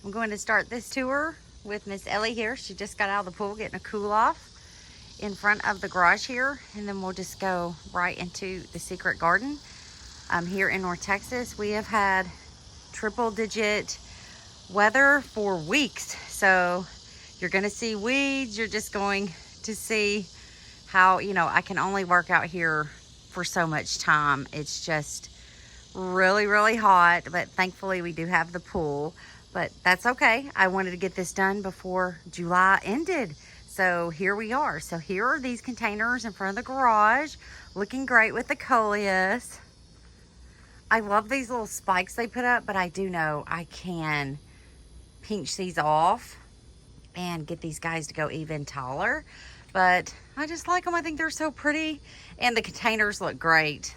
I'm going to start this tour with Miss Ellie here. She just got out of the pool getting a cool off in front of the garage here, and then we'll just go right into the secret garden. Here in North Texas, we have had triple-digit weather for weeks, so you're going to see weeds. You're just going to see how, you know, I can only work out here for so much time. It's just really, really hot, but thankfully we do have the pool. But that's okay. I wanted to get this done before July ended. So here we are. So here are these containers in front of the garage, looking great with the caladiums. I love these little spikes they put up, but I do know I can pinch these off and get these guys to go even taller. But I just like them. I think they're so pretty. And the containers look great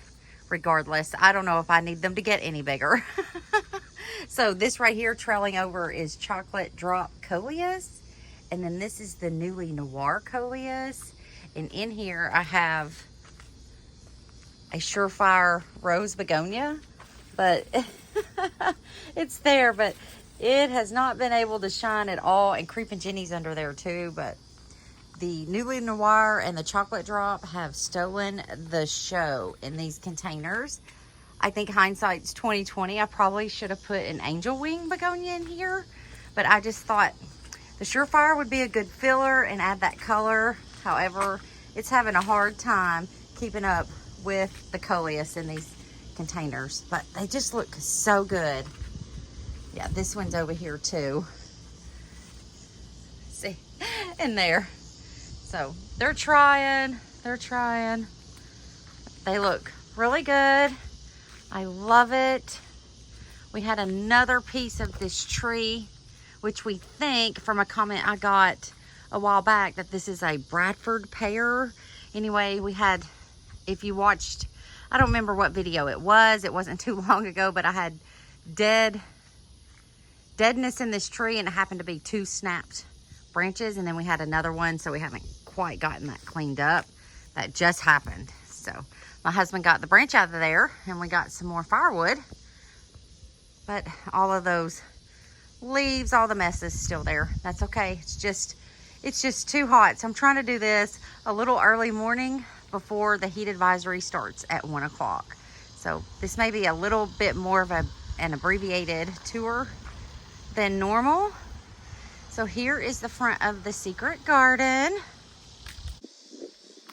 regardless. I don't know if I need them to get any bigger. So this right here trailing over is chocolate drop caladiums, and then this is the newly noir caladiums. And in here I have a surefire rose begonia, but it's there, but it has not been able to shine at all. And creeping Jenny's under there too, but the newly noir and the chocolate drop have stolen the show in these containers. I think hindsight's 2020. I probably should have put an angel wing begonia in here, but I just thought the surefire would be a good filler and add that color. However, it's having a hard time keeping up with the caladiums in these containers, but they just look so good. Yeah, this one's over here too. See, in there. So they're trying. They look really good. I love it. We had another piece of this tree, which we think from a comment I got a while back that this is a Bradford pear. Anyway, we had, if you watched, I don't remember what video it wasn't too long ago, but I had deadness in this tree, and it happened to be 2 snapped branches, and then we had another one, so we haven't quite gotten that cleaned up. That just happened. So my husband got the branch out of there, and we got some more firewood, but all of those leaves, all the mess is still there. That's okay. It's just too hot. So I'm trying to do this a little early morning before the heat advisory starts at 1 o'clock. So this may be a little bit more of an abbreviated tour than normal. So here is the front of the secret garden.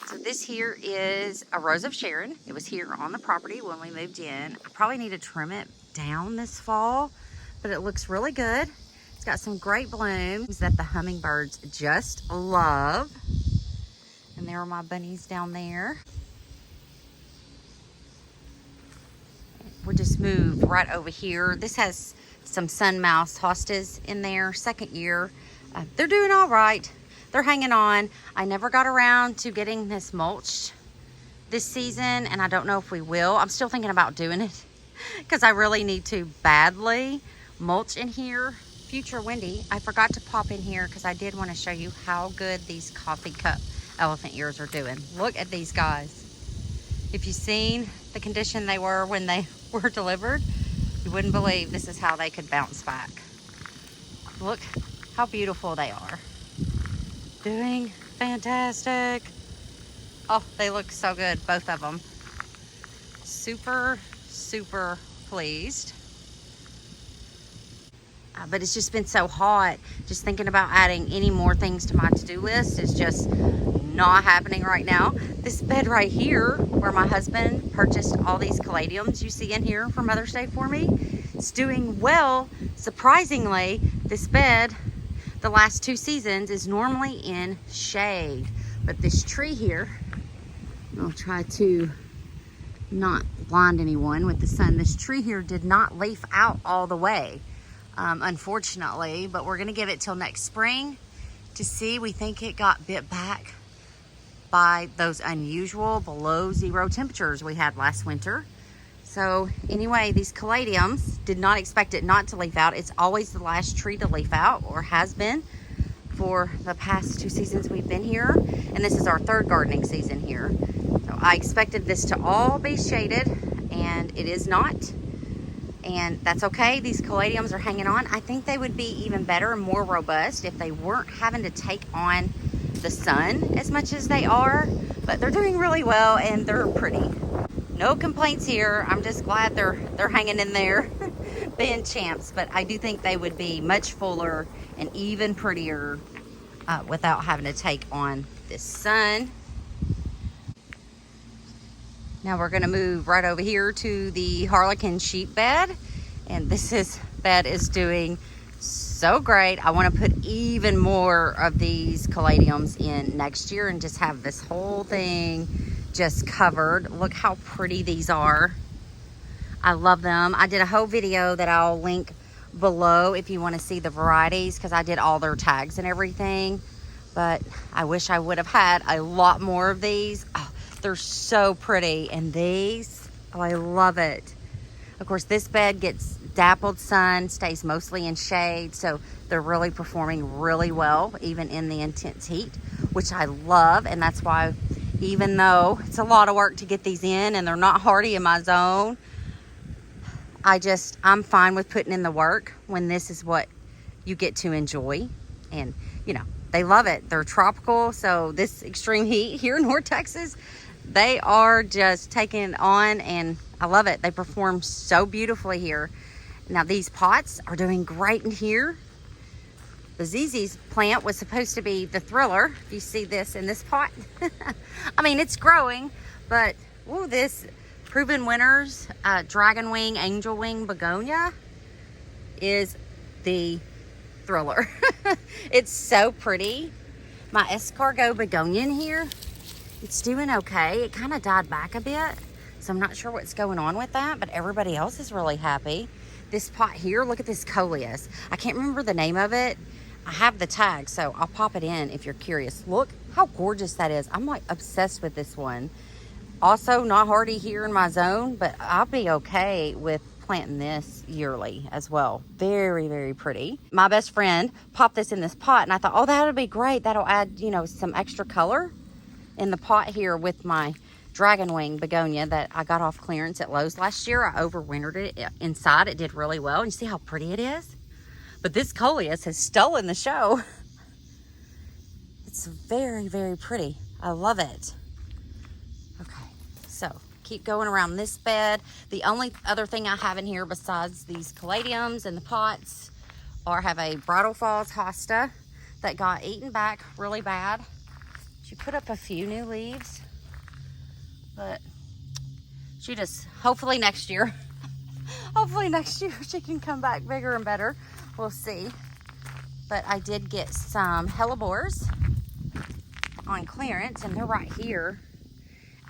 So this here is a rose of Sharon. It was here on the property when we moved in. I probably need to trim it down this fall, but it looks really good. It's got some great blooms that the hummingbirds just love. And there are my bunnies down there. We'll just move right over here. This has some sun mouse hostas in there, 2nd year. They're doing all right. They're hanging on. I never got around to getting this mulched this season, and I don't know if we will. I'm still thinking about doing it because I really need to badly mulch in here. Future Wendy, I forgot to pop in here because I did want to show you how good these coffee cup elephant ears are doing. Look at these guys. If you've seen the condition they were when they were delivered, you wouldn't believe this is how they could bounce back. Look how beautiful they are. Doing fantastic. Oh, they look so good, both of them. Super, super pleased. But it's just been so hot. Just thinking about adding any more things to my to-do list is just not happening right now. This bed right here, where my husband purchased all these caladiums you see in here for Mother's Day for me, it's doing well. Surprisingly, this bed, the last 2 seasons, is normally in shade. But this tree here, I'll try to not blind anyone with the sun. This tree here did not leaf out all the way, unfortunately, but we're gonna give it till next spring to see. We think it got bit back by those unusual below 0 temperatures we had last winter. So anyway, these caladiums, did not expect it not to leaf out. It's always the last tree to leaf out, or has been for the past 2 seasons we've been here. And this is our 3rd gardening season here. So I expected this to all be shaded, and it is not. And that's okay. These caladiums are hanging on. I think they would be even better and more robust if they weren't having to take on the sun as much as they are. But they're doing really well and they're pretty. No complaints here. I'm just glad they're hanging in there, being champs. But I do think they would be much fuller and even prettier without having to take on this sun. Now we're gonna move right over here to the Harlequin sheep bed. And this bed is doing so great. I wanna put even more of these caladiums in next year and just have this whole thing just covered. Look how pretty these are. I love them. I did a whole video that I'll link below if you wanna see the varieties, because I did all their tags and everything. But I wish I would have had a lot more of these. Oh, they're so pretty. And these, oh, I love it. Of course, this bed gets dappled sun, stays mostly in shade, so they're really performing really well, even in the intense heat, which I love. And that's why, even though it's a lot of work to get these in and they're not hardy in my zone, I'm fine with putting in the work when this is what you get to enjoy. And, you know, they love it. They're tropical, so this extreme heat here in North Texas, they are just taking it on, and I love it. They perform so beautifully here. Now these pots are doing great in here. The ZZ's plant was supposed to be the thriller. If you see this in this pot, I mean, it's growing, but ooh, this Proven Winners Dragon Wing Angel Wing Begonia is the thriller. It's so pretty. My escargot begonia in here, it's doing okay. It kind of died back a bit, so I'm not sure what's going on with that, but everybody else is really happy. This pot here, look at this coleus. I can't remember the name of it. I have the tag, so I'll pop it in if you're curious. Look how gorgeous that is. I'm like obsessed with this one. Also not hardy here in my zone, but I'll be okay with planting this yearly as well. Very, very pretty. My best friend popped this in this pot, and I thought, oh, that'll be great. That'll add, you know, some extra color in the pot here with my Dragon Wing Begonia that I got off clearance at Lowe's last year. I overwintered it inside. It did really well. And you see how pretty it is? But this coleus has stolen the show. It's very, very pretty. I love it. Okay, so keep going around this bed. The only other thing I have in here besides these caladiums and the pots have a Bridal Falls hosta that got eaten back really bad. She put up a few new leaves, but she just, hopefully next year, hopefully next year she can come back bigger and better. We'll see. But I did get some hellebores on clearance, and they're right here.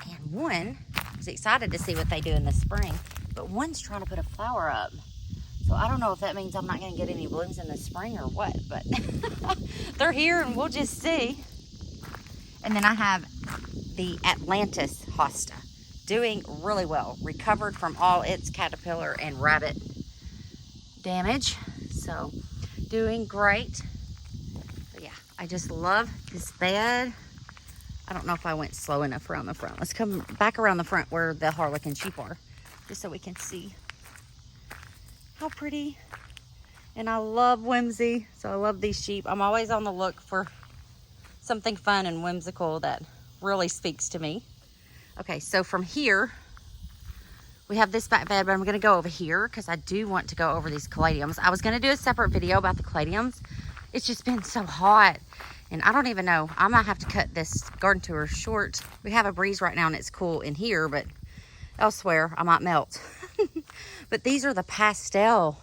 And one is excited to see what they do in the spring, but one's trying to put a flower up. So I don't know if that means I'm not going to get any blooms in the spring or what, but they're here and we'll just see. And then I have the Atlantis hosta doing really well, recovered from all its caterpillar and rabbit damage. So doing great. But yeah, I just love this bed. I don't know if I went slow enough around the front. Let's come back around the front where the Harlequin sheep are, just so we can see how pretty. And I love whimsy, so I love these sheep. I'm always on the look for something fun and whimsical that really speaks to me. Okay, so from here, we have this back bed, but I'm gonna go over here because I do want to go over these caladiums. I was gonna do a separate video about the caladiums. It's just been so hot, and I don't even know. I might have to cut this garden tour short. We have a breeze right now and it's cool in here, but elsewhere I might melt. But these are the pastel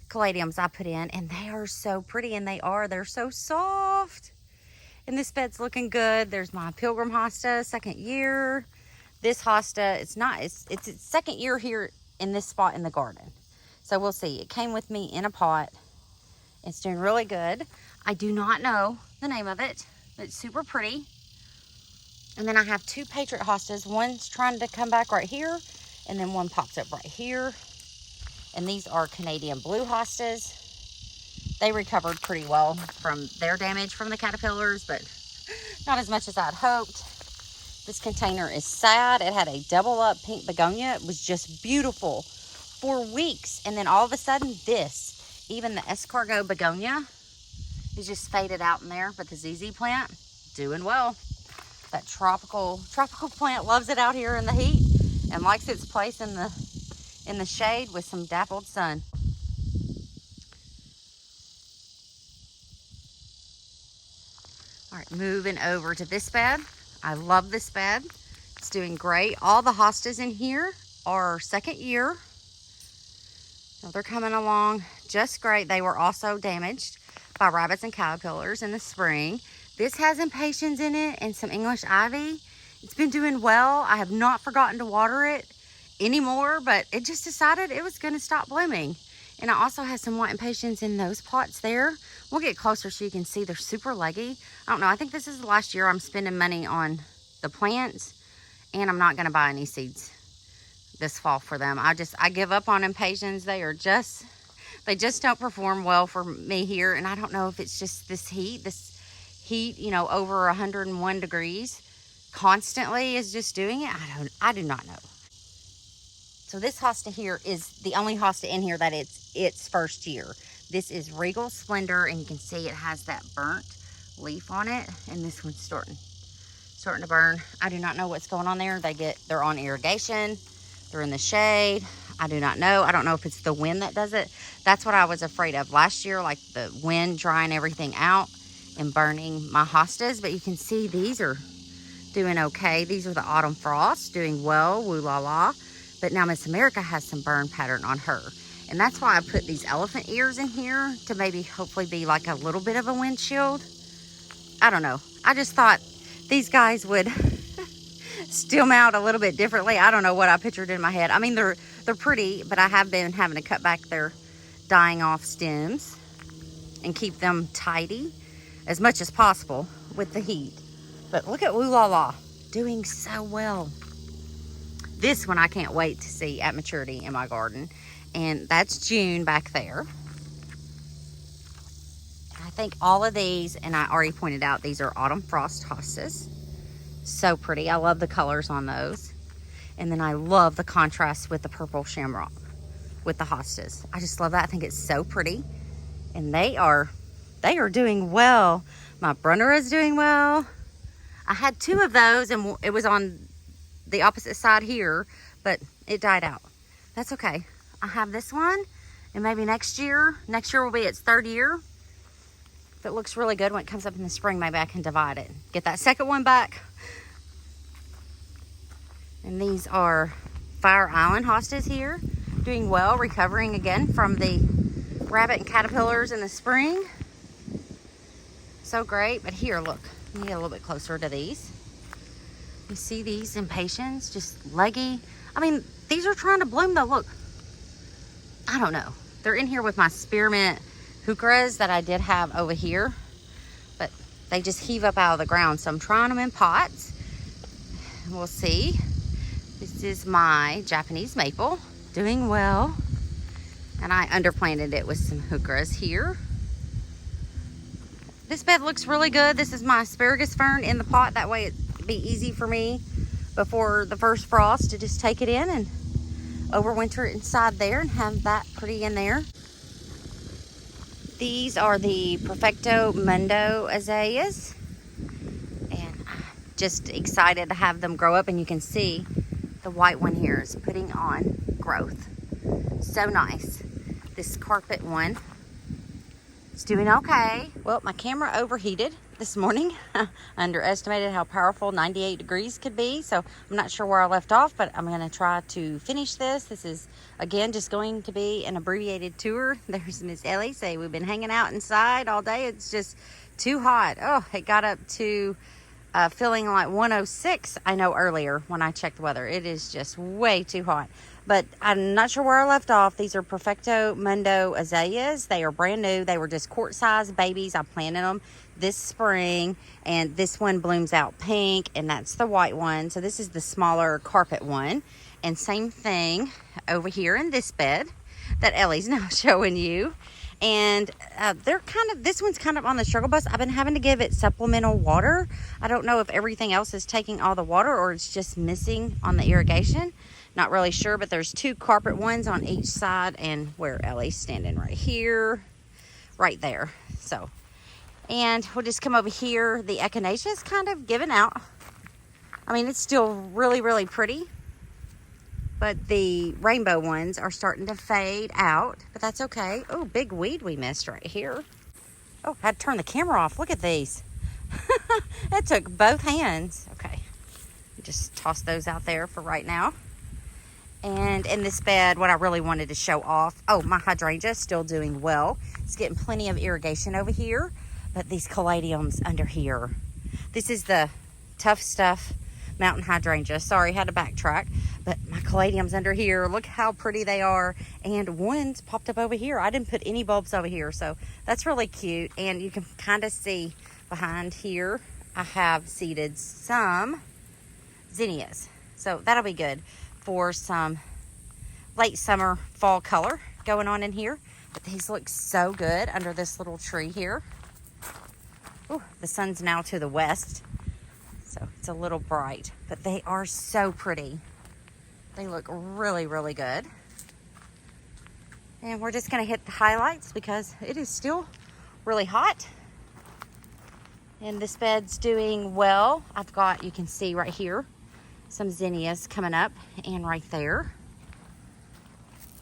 caladiums I put in, and they are so pretty, and they're so soft. And this bed's looking good. There's my Pilgrim hosta, second year. This hosta, it's its second year here in this spot in the garden. So we'll see. It came with me in a pot. It's doing really good. I do not know the name of it, but it's super pretty. And then I have two Patriot hostas. One's trying to come back right here, and then one pops up right here. And these are Canadian blue hostas. They recovered pretty well from their damage from the caterpillars, but not as much as I'd hoped. This container is sad. It had a double up pink begonia. It was just beautiful for weeks. And then all of a sudden even the escargot begonia is just faded out in there. But the ZZ plant, doing well. That tropical plant loves it out here in the heat and likes its place in the shade with some dappled sun. All right, moving over to this bed. I love this bed. It's doing great. All the hostas in here are second year. So they're coming along just great. They were also damaged by rabbits and caterpillars in the spring. This has impatiens in it and some English ivy. It's been doing well. I have not forgotten to water it anymore, but it just decided it was gonna stop blooming. And I also have some white impatiens in those pots there. We'll get closer so you can see they're super leggy. I don't know, I think this is the last year I'm spending money on the plants, and I'm not gonna buy any seeds this fall for them. I give up on impatiens. They just don't perform well for me here. And I don't know if it's just this heat, you know, over 101 degrees constantly is just doing it. I do not know. So this hosta here is the only hosta in here that it's first year. This is Regal Splendor, and you can see it has that burnt leaf on it, and this one's starting to burn. I do not know what's going on there. They're on irrigation, they're in the shade. I do not know. I don't know if it's the wind that does it. That's what I was afraid of last year, like the wind drying everything out and burning my hostas. But you can see these are doing okay. These are the autumn frosts, doing well, woo la la. But now Miss America has some burn pattern on her. And that's why I put these elephant ears in here to maybe hopefully be like a little bit of a windshield. I don't know. I just thought these guys would stem out a little bit differently. I don't know what I pictured in my head. I mean, they're pretty, but I have been having to cut back their dying off stems and keep them tidy as much as possible with the heat. But look at Woo La La, doing so well. This one I can't wait to see at maturity in my garden. And that's June back there. I think all of these, and I already pointed out, these are autumn frost hostas. So pretty. I love the colors on those. And then I love the contrast with the purple shamrock with the hostas. I just love that. I think it's so pretty. And they are doing well. My Brunner is doing well. I had two of those, and it was on the opposite side here, but it died out. That's okay. I have this one, and maybe next year will be its third year. If it looks really good when it comes up in the spring, maybe I can divide it. Get that second one back. And these are Fire Island hostas here, doing well, recovering again from the rabbit and caterpillars in the spring. So great. But here, look, let me get a little bit closer to these. You see these impatiens, just leggy. I mean, these are trying to bloom though. Look, I don't know. They're in here with my spearmint heucheras that I did have over here, but they just heave up out of the ground. So I'm trying them in pots. We'll see. This is my Japanese maple, doing well. And I underplanted it with some heucheras here. This bed looks really good. This is my asparagus fern in the pot. That way it'd be easy for me before the first frost to just take it in and overwinter it inside there and have that pretty in there. These are the Perfecto Mundo azaleas. And I'm just excited to have them grow up, and you can see the white one here is putting on growth. So nice. This carpet one is doing okay. Well, my camera overheated this morning. I underestimated how powerful 98 degrees could be, so I'm not sure where I left off, but I'm going to try to finish this. This is, again, just going to be an abbreviated tour. There's Miss Ellie. Say we've been hanging out inside all day. It's just too hot. Oh, it got up to feeling like 106, I know, earlier when I checked the weather. It is just way too hot. But I'm not sure where I left off. These are Perfecto Mundo azaleas. They are brand new. They were just quart-sized babies. I planted them this spring, and this one blooms out pink, and that's the white one. So this is the smaller carpet one. And same thing over here in this bed that Ellie's now showing you. And this one's kind of on the struggle bus. I've been having to give it supplemental water. I don't know if everything else is taking all the water or it's just missing on the irrigation. Not really sure, but there's 2 carpet ones on each side, and where Ellie's standing right here, right there. So, and we'll just come over here. The echinacea is kind of giving out. I mean, it's still really, really pretty, but the rainbow ones are starting to fade out, but that's okay. Oh, big weed we missed right here. Oh, I had to turn the camera off. Look at these. That took both hands. Okay, just toss those out there for right now. And in this bed, what I really wanted to show off, oh, my hydrangea is still doing well. It's getting plenty of irrigation over here, but these caladiums under here. This is the Tough Stuff mountain hydrangea. Sorry, had to backtrack, but my caladiums under here, look how pretty they are. And one's popped up over here. I didn't put any bulbs over here, so that's really cute. And you can kind of see behind here, I have seeded some zinnias, so that'll be good for some late summer fall color going on in here. But these look so good under this little tree here. Ooh, the sun's now to the west, so it's a little bright, but they are so pretty. They look really, really good. And we're just gonna hit the highlights because it is still really hot. And this bed's doing well. I've got, you can see right here, some zinnias coming up, and right there.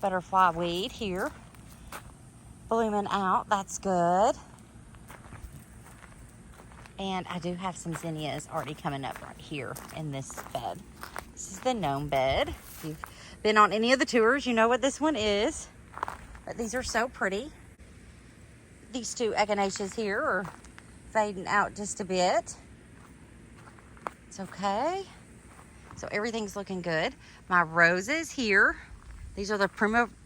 Butterfly weed here, blooming out, that's good. And I do have some zinnias already coming up right here in this bed. This is the gnome bed. If you've been on any of the tours, you know what this one is. But these are so pretty. These 2 echinaceas here are fading out just a bit. It's okay. So everything's looking good. My roses here. These are the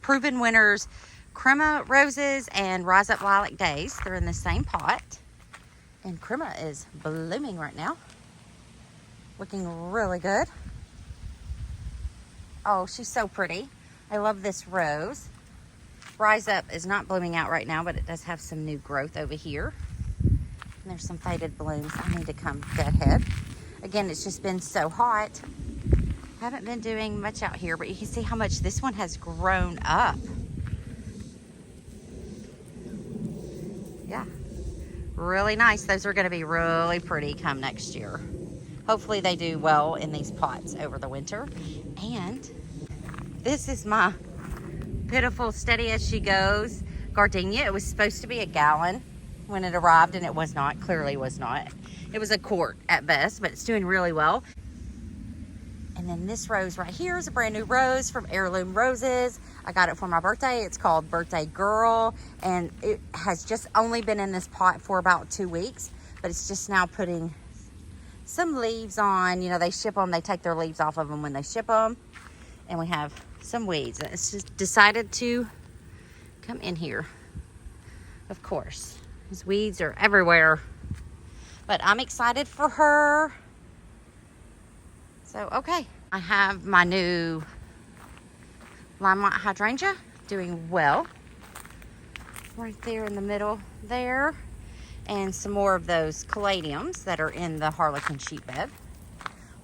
Proven Winners Crema Roses and Rise Up Lilac Days. They're in the same pot. And Crema is blooming right now. Looking really good. Oh, she's so pretty. I love this rose. Rise Up is not blooming out right now, but it does have some new growth over here. And there's some faded blooms. I need to come deadhead. Again, it's just been so hot. Haven't been doing much out here, but you can see how much this one has grown up. Yeah. Really nice. Those are going to be really pretty come next year. Hopefully they do well in these pots over the winter. And this is my pitiful steady as she goes gardenia. It was supposed to be a gallon when it arrived, and it was not. Clearly was not. It was a quart at best, but it's doing really well. And then this rose right here is a brand new rose from Heirloom Roses. I got it for my birthday. It's called Birthday Girl, and it has just only been in this pot for about 2 weeks, but it's just now putting some leaves on. You know, they ship them, they take their leaves off of them when they ship them. And we have some weeds. It's just decided to come in here. Of course, these weeds are everywhere, but I'm excited for her. So, okay, I have my new limelight hydrangea doing well. Right there in the middle there. And some more of those caladiums that are in the Harlequin sheet bed.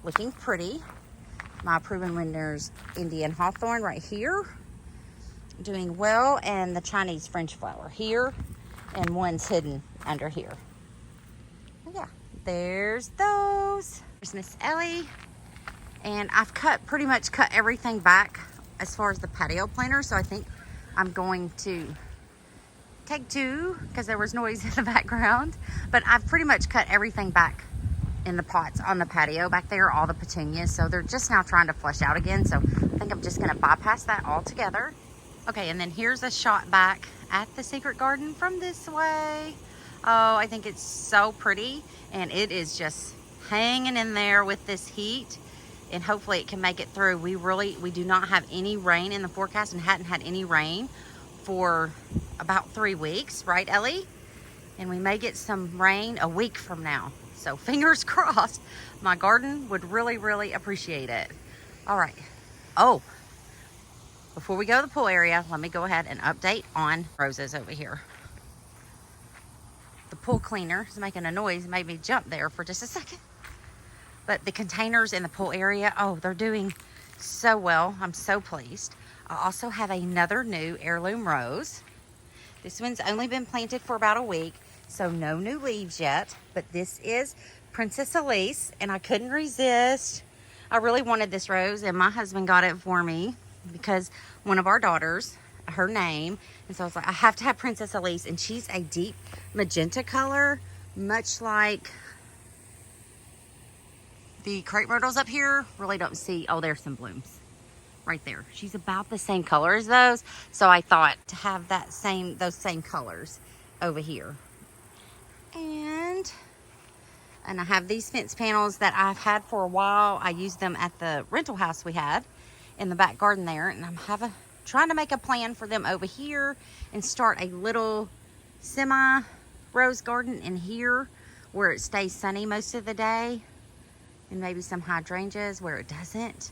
Looking pretty. My Proven Winners Indian Hawthorn right here. Doing well. And the Chinese French flower here. And one's hidden under here. Yeah, there's those. There's Miss Ellie. And I've pretty much cut everything back as far as the patio planter. So I think I'm going to take 2 because there was noise in the background. But I've pretty much cut everything back in the pots on the patio back there, all the petunias. So they're just now trying to flush out again. So I think I'm just going to bypass that altogether. Okay, and then here's a shot back at the secret garden from this way. Oh, I think it's so pretty. And it is just hanging in there with this heat. And hopefully it can make it through. We do not have any rain in the forecast and hadn't had any rain for about 3 weeks, right, Ellie? And we may get some rain a week from now. So fingers crossed. My garden would really, really appreciate it. All right. Oh, before we go to the pool area, let me go ahead and update on roses over here. The pool cleaner is making a noise. It made me jump there for just a second. But the containers in the pool area, oh, they're doing so well. I'm so pleased. I also have another new heirloom rose. This one's only been planted for about a week, so no new leaves yet. But this is Princess Elise, and I couldn't resist. I really wanted this rose, and my husband got it for me because one of our daughters, her name, and so I was like, I have to have Princess Elise, and she's a deep magenta color, much like the crepe myrtles up here. Really don't see, oh, there's some blooms right there. She's about the same color as those, so I thought to have those same colors over here. And I have these fence panels that I've had for a while. I used them at the rental house we had in the back garden there, and I'm trying to make a plan for them over here and start a little semi rose garden in here where it stays sunny most of the day, and maybe some hydrangeas where it doesn't.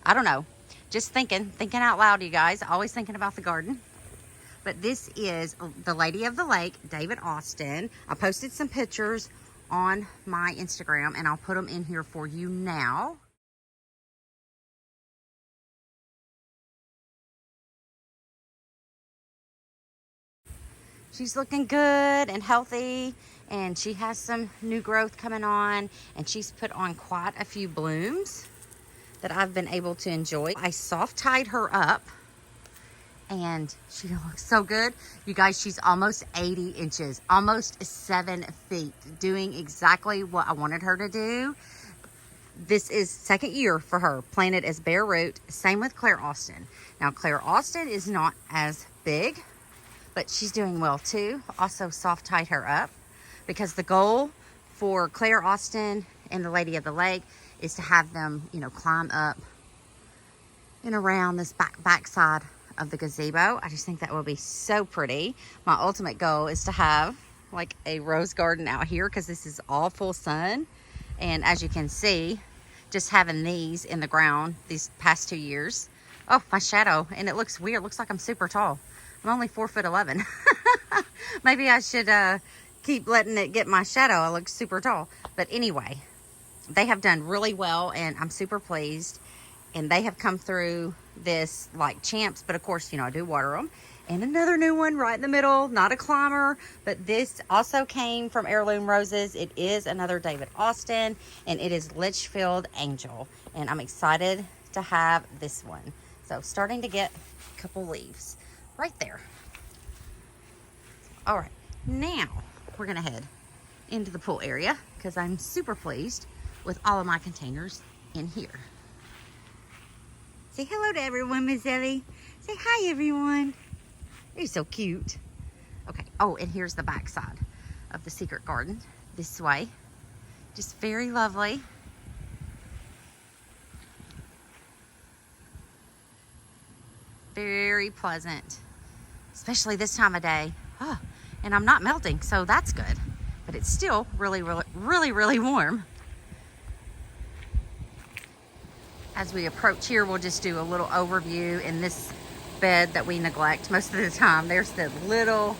I don't know. Just thinking out loud, you guys. Always thinking about the garden. But this is the Lady of the Lake, David Austin. I posted some pictures on my Instagram, and I'll put them in here for you now. She's looking good and healthy, and she has some new growth coming on, and she's put on quite a few blooms that I've been able to enjoy. I soft tied her up, and she looks so good. You guys, she's almost 80 inches, almost 7 feet, doing exactly what I wanted her to do. This is second year for her, planted as bare root. Same with Claire Austin. Now, Claire Austin is not as big, but she's doing well too. Also soft tied her up because the goal for Claire Austin and the Lady of the Lake is to have them, you know, climb up and around this back side of the gazebo. I just think that will be so pretty. My ultimate goal is to have like a rose garden out here because this is all full sun. And as you can see, just having these in the ground these past 2 years. Oh, my shadow, and it looks weird. It looks like I'm super tall. I'm only 4'11". Maybe I should keep letting it get my shadow. I look super tall. But anyway, they have done really well, and I'm super pleased. And they have come through this like champs, but of course, you know, I do water them. And another new one right in the middle, not a climber, but this also came from Heirloom Roses. It is another David Austin, and it is Litchfield Angel. And I'm excited to have this one. So starting to get a couple leaves right there. All right, now we're gonna head into the pool area because I'm super pleased with all of my containers in here. Say hello to everyone, Miss Ellie. Say hi, everyone. You're so cute. Okay, oh, and here's the back side of the secret garden this way. Just very lovely. Very pleasant, especially this time of day. Oh, and I'm not melting, so that's good. But it's still really, really, really, really warm. As we approach here, we'll just do a little overview in this bed that we neglect most of the time. There's the little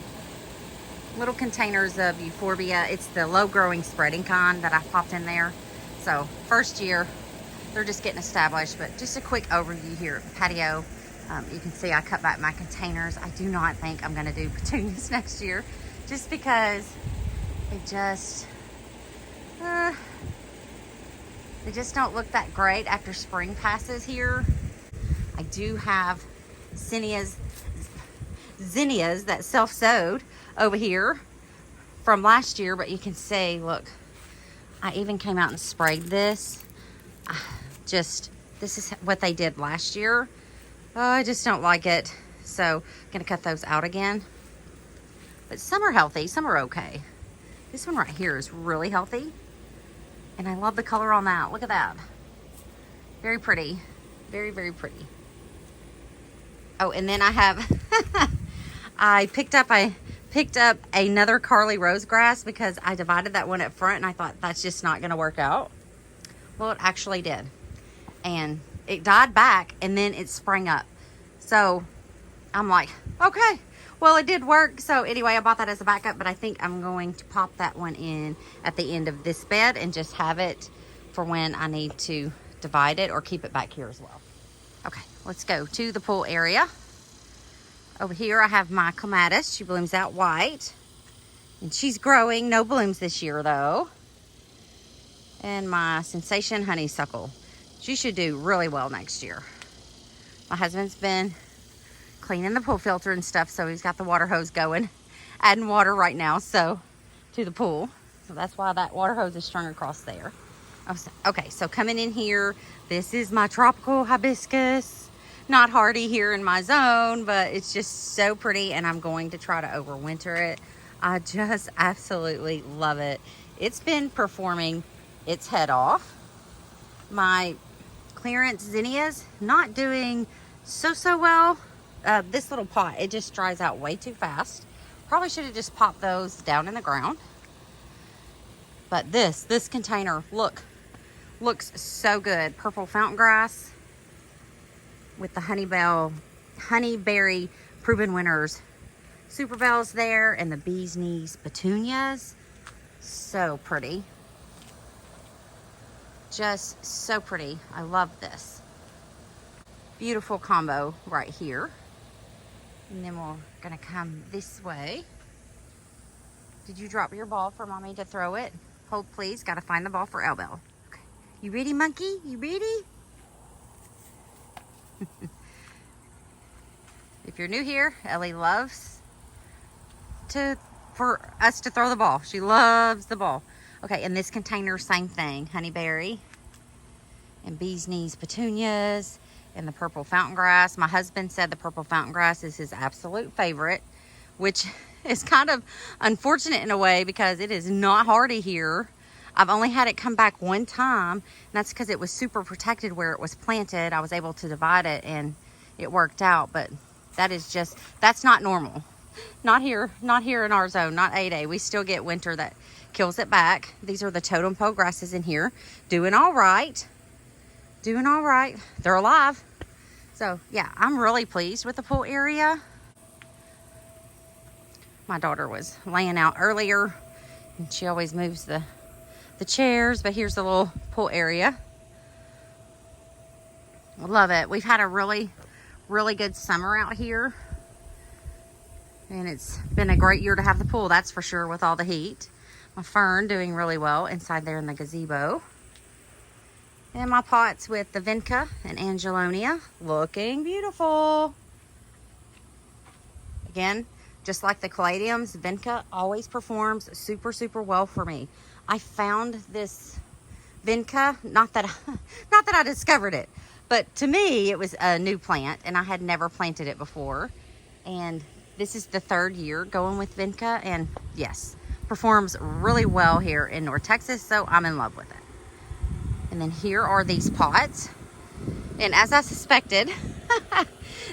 containers of euphorbia. It's the low growing spreading kind that I popped in there. So first year, they're just getting established, but just a quick overview here at the patio. You can see I cut back my containers. I do not think I'm gonna do petunias next year just because they just don't look that great after spring passes here. I do have zinnias that self-sowed over here from last year, but you can see, look, I even came out and sprayed this. This is what they did last year. Oh, I just don't like it. So I'm gonna cut those out again. But some are healthy, some are okay. This one right here is really healthy. And I love the color on that. Look at that. Very pretty. Very, very pretty. Oh, and then I have, I picked up another Carly Rosegrass because I divided that one up front and I thought that's just not gonna work out. Well, it actually did. And it died back and then it sprang up. So I'm like, okay, well, it did work. So anyway, I bought that as a backup, but I think I'm going to pop that one in at the end of this bed and just have it for when I need to divide it or keep it back here as well. Okay, let's go to the pool area. Over here I have my clematis. She blooms out white. And she's growing. No blooms this year though. And my sensation honeysuckle. She should do really well next year. My husband's been cleaning the pool filter and stuff, so he's got the water hose going, adding water right now to the pool. So that's why that water hose is strung across there. Okay, so coming in here, this is my tropical hibiscus. Not hardy here in my zone, but it's just so pretty, and I'm going to try to overwinter it. I just absolutely love it. It's been performing its head off. My clearance zinnias not doing so well. This little pot, it just dries out way too fast. Probably should have just popped those down in the ground. But this container, looks so good. Purple fountain grass with the honeyberry proven winners. Super bells there, and the bee's knees petunias. So pretty. Just so pretty. I love this. Beautiful combo right here. And then we're gonna come this way. Did you drop your ball for mommy to throw it? Hold please, gotta find the ball for Elbel. Okay. You ready, monkey? You ready? If you're new here, Ellie loves for us to throw the ball. She loves the ball. Okay, in this container, same thing. Honeyberry and bee's knees petunias and the purple fountain grass. My husband said the purple fountain grass is his absolute favorite, which is kind of unfortunate in a way because it is not hardy here. I've only had it come back one time, and that's because it was super protected where it was planted. I was able to divide it and it worked out, but that's not normal. Not here in our zone, not 8A. We still get winter that kills it back. These are the totem pole grasses in here. Doing all right. They're alive. So yeah, I'm really pleased with the pool area. My daughter was laying out earlier, and she always moves the chairs, but here's the little pool area. I love it. We've had a really good summer out here. And it's been a great year to have the pool, that's for sure, with all the heat. My fern doing really well inside there in the gazebo. And my pots with the vinca and angelonia looking beautiful. Again, just like the caladiums, vinca always performs super well for me. I found this vinca, not that I discovered it, but to me it was a new plant and I had never planted it before. And this is the 3rd year going with vinca, and yes, performs really well here in North Texas, so I'm in love with it. And then here are these pots. And as I suspected,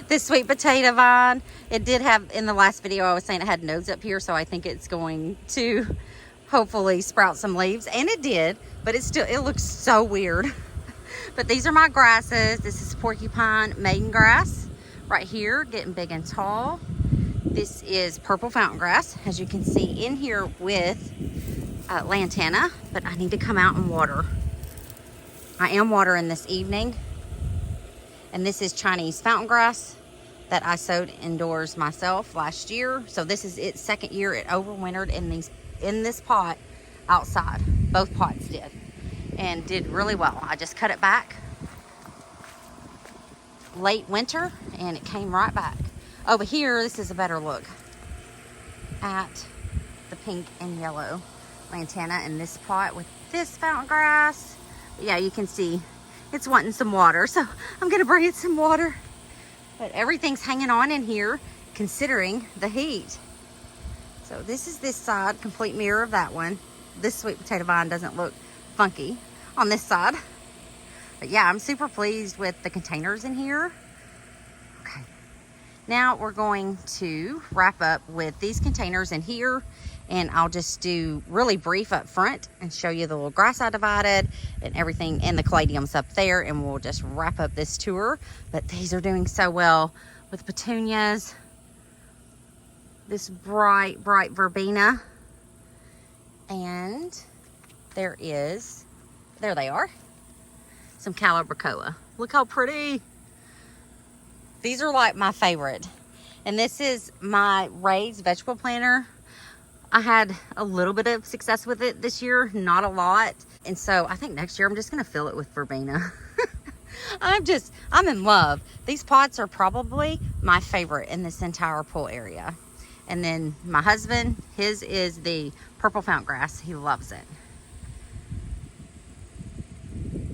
this sweet potato vine, it did have, in the last video I was saying it had nodes up here, so I think it's going to hopefully sprout some leaves, and it did, but it looks so weird. But these are my grasses. This is porcupine maiden grass right here, getting big and tall. This is purple fountain grass, as you can see in here with lantana, but I need to come out and water. I am watering this evening. And this is Chinese fountain grass that I sowed indoors myself last year. So this is its 2nd year. It overwintered in this pot outside. Both pots did, and did really well. I just cut it back late winter and it came right back. Over here, this is a better look at the pink and yellow lantana in this pot with this fountain grass. Yeah, you can see it's wanting some water, so I'm gonna bring it some water. But everything's hanging on in here considering the heat. So this is this side, complete mirror of that one. This sweet potato vine doesn't look funky on this side. But yeah, I'm super pleased with the containers in here. Okay, now we're going to wrap up with these containers in here, and I'll just do really brief up front and show you the little grass I divided and everything, and the caladiums up there, and we'll just wrap up this tour. But these are doing so well with petunias, this bright verbena, and there they are, some calabricoa. Look how pretty. These are like my favorite. And this is my raised vegetable planter. I had a little bit of success with it this year, not a lot. And so I think next year I'm just gonna fill it with verbena. I'm in love. These pots are probably my favorite in this entire pool area. And then my husband, his is the purple fountain grass. He loves it.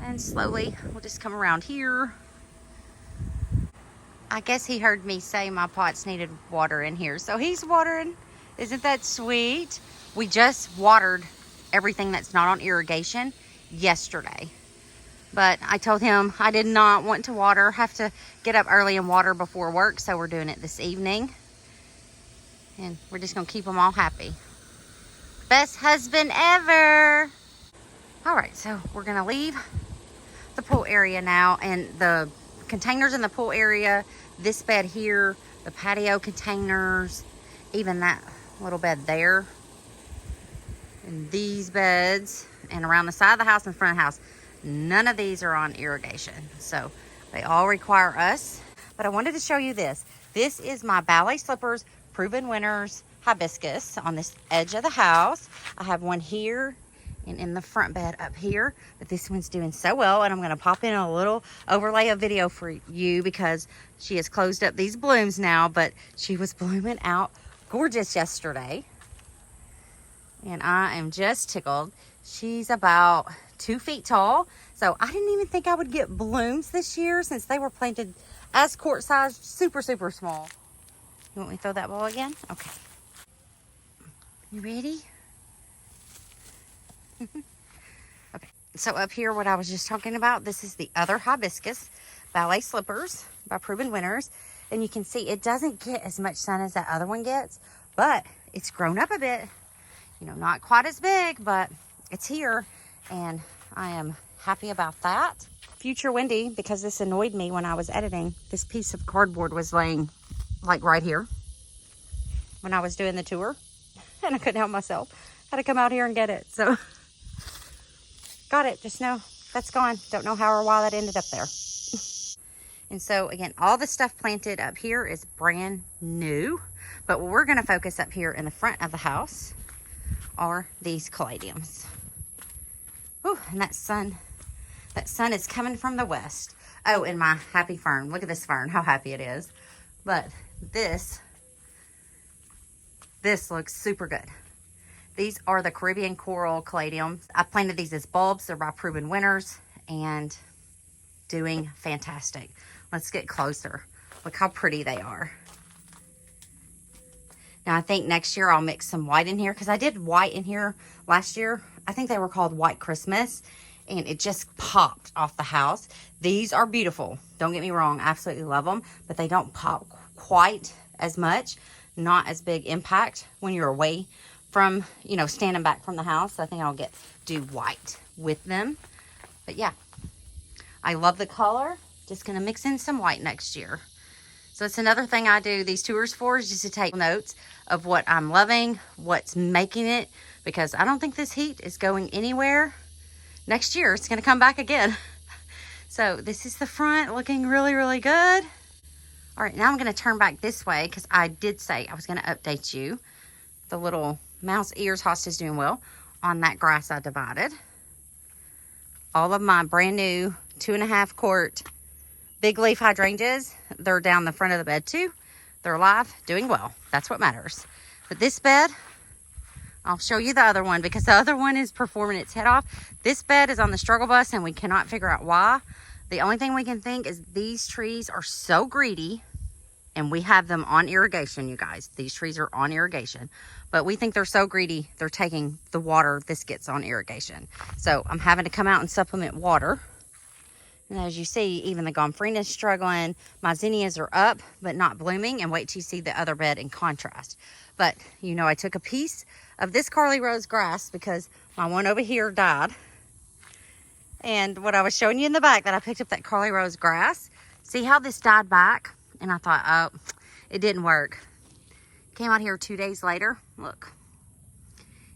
And slowly we'll just come around here. I guess he heard me say my pots needed water in here, so he's watering. Isn't that sweet? We just watered everything that's not on irrigation yesterday. But I told him I did not want to have to get up early and water before work, so we're doing it this evening. And we're just gonna keep them all happy. Best husband ever. All right, so we're gonna leave the pool area now, and the containers in the pool area, this bed here, the patio containers, even that little bed there, and these beds, and around the side of the house and front of the house, none of these are on irrigation, so they all require us. But I wanted to show you this. This is my ballet slippers, proven winners hibiscus on this edge of the house. I have one here and in the front bed up here, but this one's doing so well, and I'm going to pop in a little overlay of video for you because she has closed up these blooms now, but she was blooming out gorgeous yesterday, and I am just tickled. She's about 2 feet tall, so I didn't even think I would get blooms this year since they were planted as quart size, super small. You want me to throw that ball again? Okay. You ready? Okay, so up here, what I was just talking about, this is the other hibiscus ballet slippers by Proven Winners, and you can see it doesn't get as much sun as that other one gets, but it's grown up a bit. You know, not quite as big, but it's here, and I am happy about that. Future Wendy, because this annoyed me when I was editing, this piece of cardboard was laying like right here when I was doing the tour, and I couldn't help myself. Had to come out here and get it, so got it. Just know that's gone. Don't know how or why that ended up there. And so again, all the stuff planted up here is brand new, but what we're going to focus up here in the front of the house are these caladiums. Ooh, and that sun is coming from the west. Oh, and my happy fern. Look at this fern, how happy it is. But this looks super good. These are the Caribbean coral caladiums. I planted these as bulbs. They're by Proven Winners and doing fantastic. Let's get closer. Look how pretty they are. Now I think next year I'll mix some white in here because I did white in here last year. I think they were called White Christmas, and it just popped off the house. These are beautiful. Don't get me wrong. I absolutely love them, but they don't pop quite as much. Not as big impact when you're away from, you know, standing back from the house. I think I'll do white with them. But yeah, I love the color. Just gonna mix in some white next year. So it's another thing I do these tours for, is just to take notes of what I'm loving, what's making it, because I don't think this heat is going anywhere. Next year, it's gonna come back again. So this is the front, looking really good. All right, now I'm gonna turn back this way because I did say I was gonna update you. The little mouse ears host is doing well on that grass I divided. All of my brand new 2.5 quart big leaf hydrangeas, they're down the front of the bed too. They're alive, doing well. That's what matters. But this bed, I'll show you the other one because the other one is performing its head off. This bed is on the struggle bus and we cannot figure out why. The only thing we can think is these trees are so greedy, and we have them on irrigation, you guys. These trees are on irrigation, but we think they're so greedy, they're taking the water this gets on irrigation. So I'm having to come out and supplement water. And as you see, even the gomphrena is struggling. My zinnias are up, but not blooming. And wait till you see the other bed in contrast. But, you know, I took a piece of this Carly Rose grass because my one over here died. And what I was showing you in the back, that I picked up that Carly Rose grass. See how this died back? And I thought, oh, it didn't work. Came out here 2 days later. Look,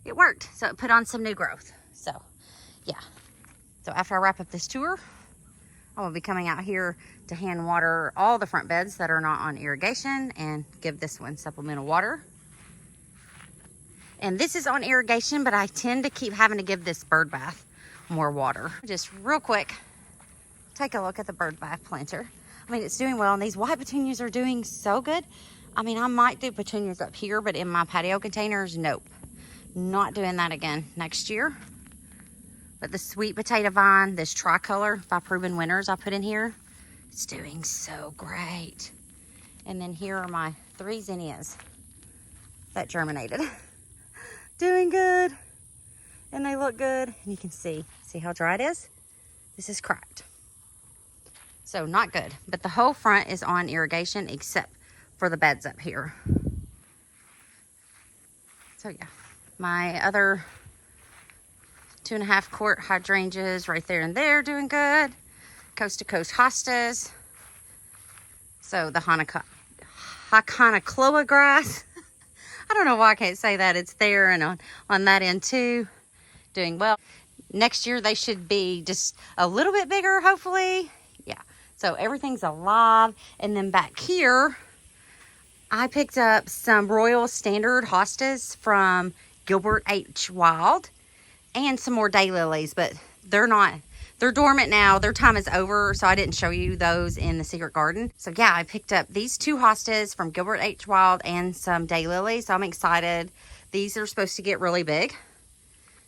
it worked. So it put on some new growth. So, yeah. So after I wrap up this tour, I will be coming out here to hand water all the front beds that are not on irrigation and give this one supplemental water. And this is on irrigation, but I tend to keep having to give this bird bath more water. Just real quick, take a look at the bird bath planter. I mean, it's doing well, and these white petunias are doing so good. I mean, I might do petunias up here, but in my patio containers, nope. Not doing that again next year. But the sweet potato vine, this tricolor by Proven Winners I put in here, it's doing so great. And then here are my 3 zinnias that germinated. Doing good. And they look good. And you can see how dry it is? This is cracked. So not good. But the whole front is on irrigation except for the beds up here. So yeah, my other 2.5 quart hydrangeas right there and there doing good. Coast to coast hostas. So the Hakanakloa grass. I don't know why I can't say that. It's there and on that end too. Doing well. Next year they should be just a little bit bigger, hopefully. Yeah. So everything's alive. And then back here, I picked up some Royal Standard hostas from Gilbert H. Wild. And some more daylilies, but they're dormant now. Their time is over, so I didn't show you those in the secret garden. So yeah, I picked up these 2 hostas from Gilbert H. Wild and some daylilies. So I'm excited. These are supposed to get really big.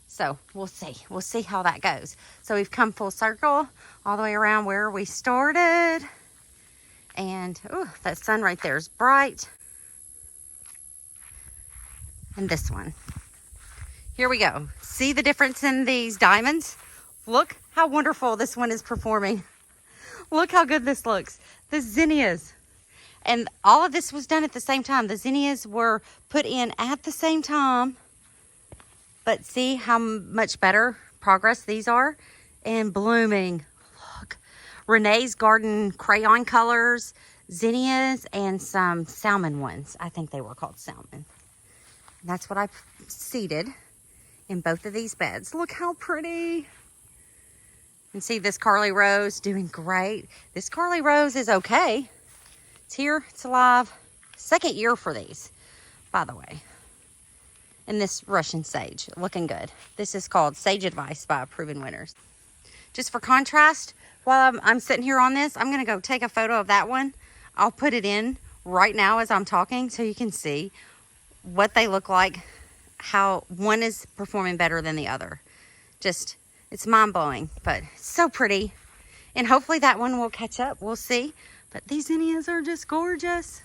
So we'll see. We'll see how that goes. So we've come full circle all the way around where we started. And oh, that sun right there is bright. And this one. Here we go. See the difference in these diamonds? Look how wonderful this one is performing. Look how good this looks. The zinnias. And all of this was done at the same time. The zinnias were put in at the same time. But see how much better progress these are? And blooming. Look. Renee's Garden crayon colors, zinnias, and some salmon ones. I think they were called salmon. And that's what I seeded in both of these beds. Look how pretty. And see this Carly Rose doing great. This Carly Rose is okay. It's here, it's alive. 2nd year for these, by the way. And this Russian sage, looking good. This is called Sage Advice by Proven Winners. Just for contrast, while I'm sitting here on this, I'm gonna go take a photo of that one. I'll put it in right now as I'm talking so you can see what they look like, how one is performing better than the other. Just, it's mind-blowing, but it's so pretty. And hopefully that one will catch up. We'll see. But these zinnias are just gorgeous.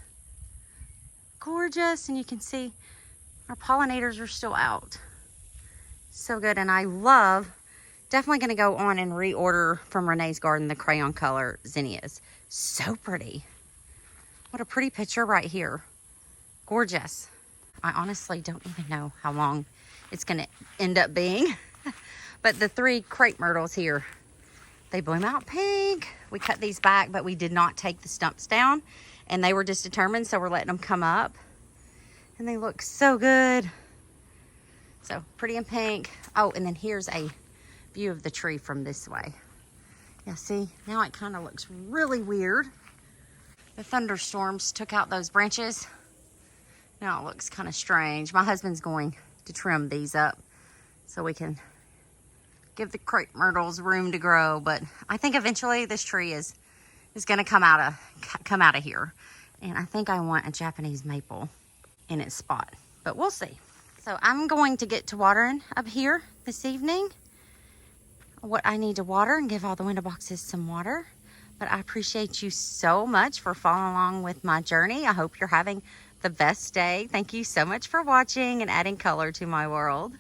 Gorgeous. And you can see our pollinators are still out. So good. And I love, definitely going to go on and reorder from Renee's Garden the crayon color zinnias. So pretty. What a pretty picture right here. Gorgeous. I honestly don't even know how long it's going to end up being. But the 3 crepe myrtles here, they bloom out pink. We cut these back, but we did not take the stumps down. And they were just determined, so we're letting them come up. And they look so good. So pretty and pink. Oh, and then here's a view of the tree from this way. Yeah, see? Now it kind of looks really weird. The thunderstorms took out those branches. Now it looks kind of strange. My husband's going to trim these up so we can give the crepe myrtles room to grow. But I think eventually this tree is going to come out of here. And I think I want a Japanese maple in its spot. But we'll see. So I'm going to get to watering up here this evening. What I need to water and give all the window boxes some water. But I appreciate you so much for following along with my journey. I hope you're having the best day. Thank you so much for watching and adding color to my world.